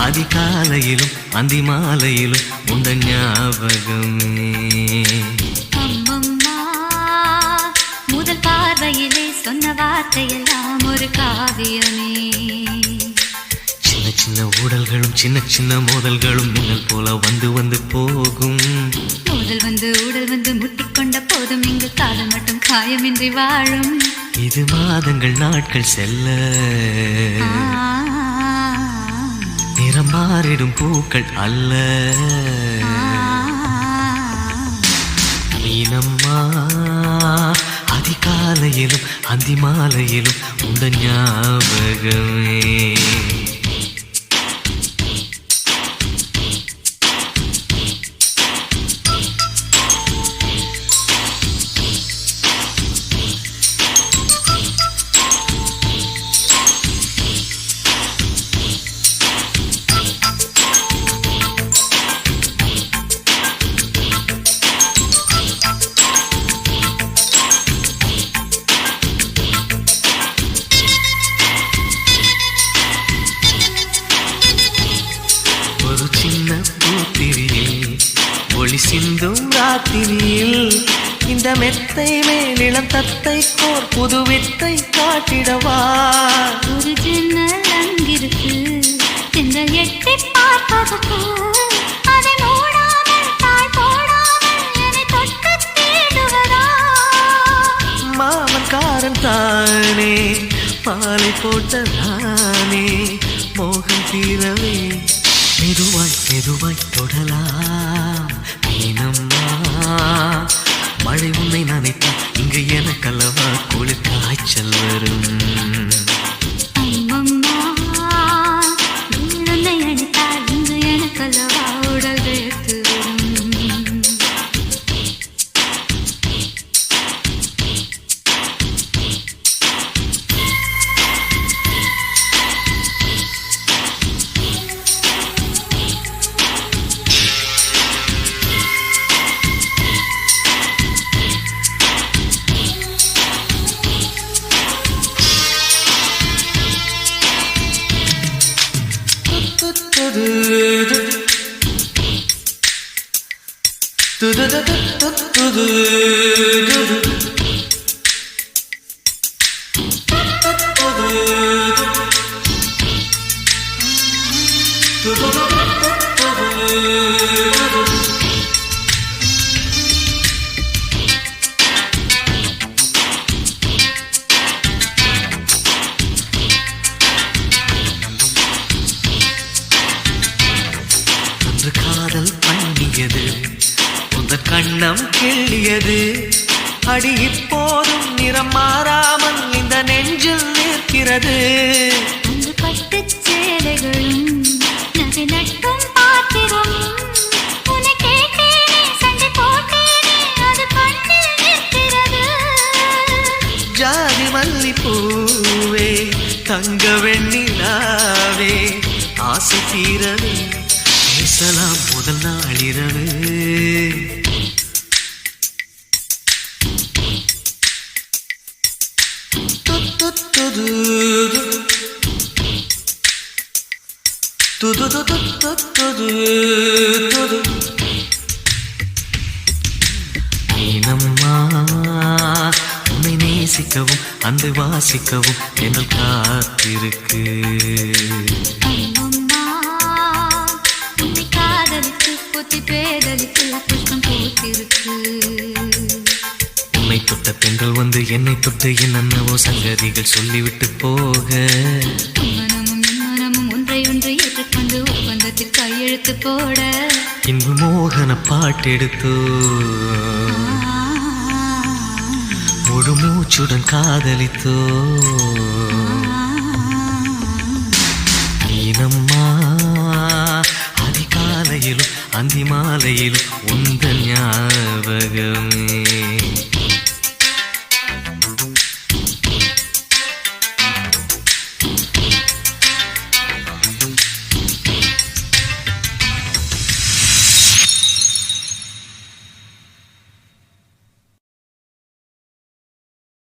அதிகாலையிலும் அந்தி மாலையிலும் உண்ட ஞாபகமே. அம்மம்மா முதல் பார்வையிலே சொன்ன வார்த்தையெல்லாம் ஒரு காவியமே. சின்ன சின்ன ஊடல்களும் சின்ன சின்ன மோதல்களும் மின்னல் போல வந்து வந்து போகும். மோதல் வந்து ஊடல் வந்து முட்டிக்கொண்ட போதும் இங்கு காதல் மட்டும் காயமின்றி வாழும். இது மாதங்கள் நாட்கள் செல்ல நிறம் மாறிடும் பூக்கள் அல்ல. மீனம்மா அதிகாலையிலும் அந்தி மாலையிலும் உண்ட ஞாபகமே. சின்ன பூத்திரியில் ஒளி சிந்தும் ராத்திரியில் இந்த மெத்தை மேலிளம் தத்தை கோர் புது வித்தை காட்டிடவா. ஒரு ஜன்னல் அங்கிருக்கு சென்றல் எட்டி பார்ப்பதற்கு அதை மூடாமல் தாழ் போடாமல் என்னை தொட்டு தேடுவதா. மாமன்காரன் தானே மாலை போட்டதானே மோகம் தீரவே மெதுவாய் மெதுவாய் தொடலாம். மீனம்மா மழை உன்னை நினைத்தால் இங்கு எனக்கல்லவா குளிர் காய்ச்சல் வரும். அம்மம்மா உன்னை அணித்தால் இங்கு எனக்கல்லவா உடல் வேர்த்து வரும். அன்று காதல் பண்ணியது உங்கள் கண்ணம் கிள்ளியது. அடி இப்போதும் நிறம் மாறாமல் இந்த நெஞ்சில் நிற்கிறது. அங்கு பட்டுச் சேலைகளும் நகை நட்டும் பாத்திரம் உன்னை கேட்டேனே சண்டை போட்டேனே அது கண்ணில் நிற்கிறது. ஜாதி மல்லிப்பூவே தங்க வெண்ணிலாவே ஆசை தீரவே பேசலாம் முதல் நாளிரவு. மீனம்மா உன்னை நேசிக்கவும் அன்பை வாசிக்கவும் என்னல் காத்திருக்கு. அம்மம்மா உன்னை காதலித்து பொத்தி பேதலித்து புஷ்பம் பூத்திருக்கு. உன்னை தொட்ட பெண்கள் வந்து என்னை தொட்டு என்னென்னவோ சங்கதிகள் சொல்லிவிட்டு போக மனமும் மனமும் ஒன்றை ஒன்று ஏற்றுக்கொண்டு ஒப்பந்தத்தில் கையெழுத்து போட இன்பு மோகன பாட்டெடுத்தோ முழு மூச்சுடன் காதலித்தோ. மீனம்மா அதிகாலையிலும் அந்தி மாலையிலும் உந்த ஞாபகம்.